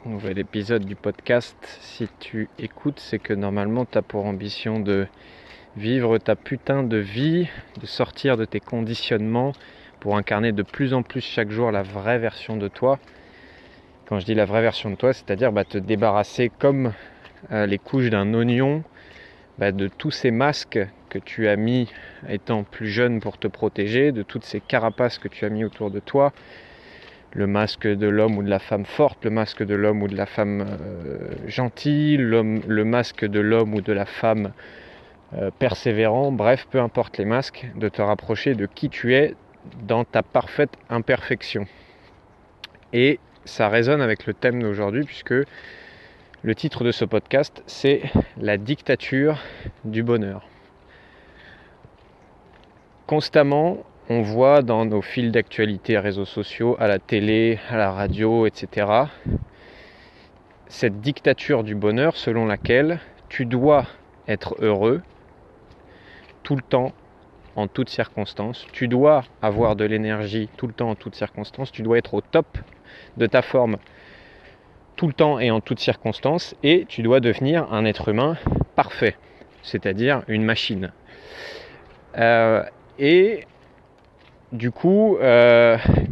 nouvel épisode du podcast. Si tu écoutes, c'est que normalement tu as pour ambition de vivre ta putain de vie, de sortir de tes conditionnements pour incarner de plus en plus chaque jour la vraie version de toi. Quand je dis la vraie version de toi, c'est-à-dire te débarrasser comme les couches d'un oignon de tous ces masques que tu as mis étant plus jeune pour te protéger, de toutes ces carapaces que tu as mis autour de toi, le masque de l'homme ou de la femme forte, le masque de l'homme ou de la femme gentille, le masque de l'homme ou de la femme persévérant, bref, peu importe les masques, de te rapprocher de qui tu es dans ta parfaite imperfection. Et ça résonne avec le thème d'aujourd'hui puisque le titre de ce podcast, c'est la dictature du bonheur. Constamment, on voit dans nos fils d'actualité, réseaux sociaux, à la télé, à la radio, etc., cette dictature du bonheur selon laquelle tu dois être heureux tout le temps, en toutes circonstances. Tu dois avoir de l'énergie tout le temps, en toutes circonstances. Tu dois être au top de ta forme tout le temps et en toutes circonstances. Et tu dois devenir un être humain parfait, c'est-à-dire une machine. Et du coup,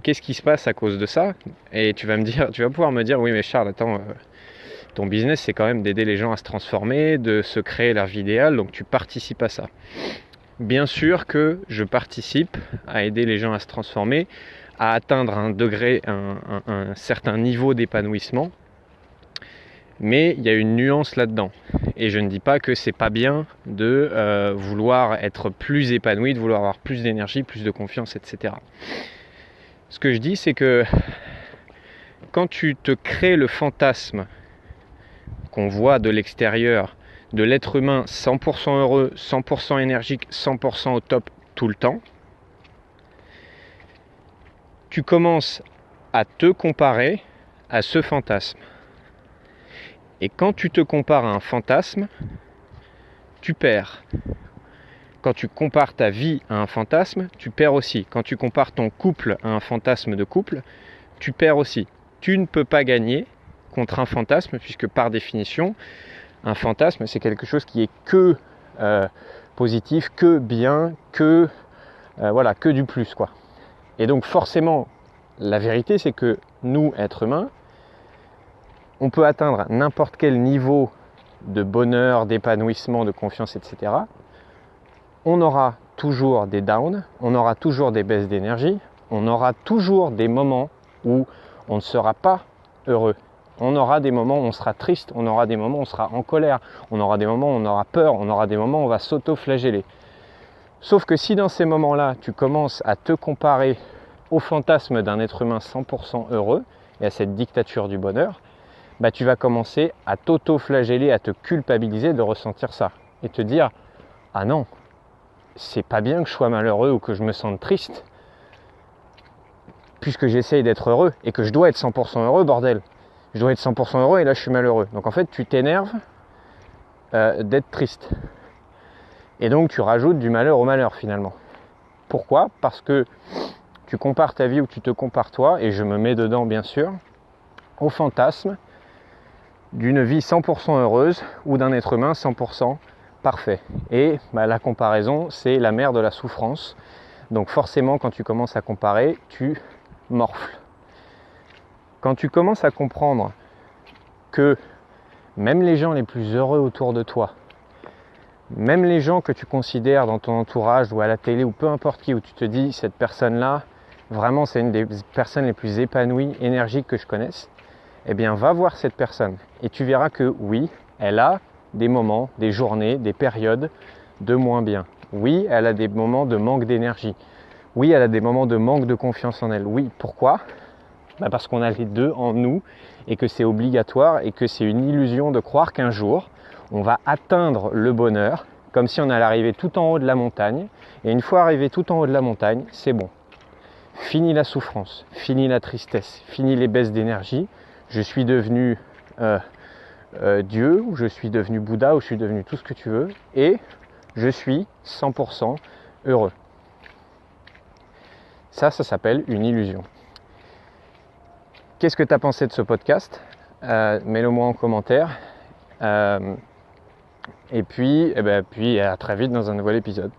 qu'est-ce qui se passe à cause de ça ? Et tu vas pouvoir me dire, oui mais Charles, attends, ton business c'est quand même d'aider les gens à se transformer, de se créer leur vie idéale, donc tu participes à ça. Bien sûr que je participe à aider les gens à se transformer, à atteindre un degré, un certain niveau d'épanouissement, mais il y a une nuance là-dedans. Et je ne dis pas que c'est pas bien de vouloir être plus épanoui, de vouloir avoir plus d'énergie, plus de confiance, etc. Ce que je dis, c'est que quand tu te crées le fantasme qu'on voit de l'extérieur de l'être humain 100% heureux, 100% énergique, 100% au top tout le temps, tu commences à te comparer à ce fantasme. Et quand tu te compares à un fantasme, tu perds. Quand tu compares ta vie à un fantasme, tu perds aussi. Quand tu compares ton couple à un fantasme de couple, tu perds aussi. Tu ne peux pas gagner contre un fantasme, puisque par définition, un fantasme, c'est quelque chose qui est que positif, que bien, que du plus, quoi. Et donc forcément, la vérité, c'est que nous, êtres humains, on peut atteindre n'importe quel niveau de bonheur, d'épanouissement, de confiance, etc. On aura toujours des downs, on aura toujours des baisses d'énergie, on aura toujours des moments où on ne sera pas heureux. On aura des moments où on sera triste, on aura des moments où on sera en colère, on aura des moments où on aura peur, on aura des moments où on va s'auto-flageller. Sauf que si dans ces moments-là, tu commences à te comparer au fantasme d'un être humain 100% heureux et à cette dictature du bonheur, tu vas commencer à t'auto-flageller, à te culpabiliser de ressentir ça et te dire « Ah non, c'est pas bien que je sois malheureux ou que je me sente triste puisque j'essaye d'être heureux et que je dois être 100% heureux, bordel. Je dois être 100% heureux et là je suis malheureux. » Donc en fait tu t'énerves d'être triste. Et donc tu rajoutes du malheur au malheur finalement. Pourquoi ? Parce que tu compares ta vie ou tu te compares toi, et je me mets dedans bien sûr, au fantasme d'une vie 100% heureuse ou d'un être humain 100% parfait. Et la comparaison, c'est la mère de la souffrance. Donc forcément, quand tu commences à comparer, tu morfles. Quand tu commences à comprendre que même les gens les plus heureux autour de toi, même les gens que tu considères dans ton entourage ou à la télé ou peu importe qui, où tu te dis cette personne-là, vraiment c'est une des personnes les plus épanouies, énergiques que je connaisse, eh bien va voir cette personne et tu verras que oui, elle a des moments, des journées, des périodes de moins bien. Oui, elle a des moments de manque d'énergie. Oui, elle a des moments de manque de confiance en elle. Oui, pourquoi ? Parce qu'on a les deux en nous et que c'est obligatoire et que c'est une illusion de croire qu'un jour, on va atteindre le bonheur comme si on allait arriver tout en haut de la montagne. Et une fois arrivé tout en haut de la montagne, c'est bon. Fini la souffrance, fini la tristesse, fini les baisses d'énergie. Je suis devenu Dieu, ou je suis devenu Bouddha, ou je suis devenu tout ce que tu veux, et je suis 100% heureux. Ça s'appelle une illusion. Qu'est-ce que tu as pensé de ce podcast ? Mets-le moi en commentaire. Et puis à très vite dans un nouvel épisode.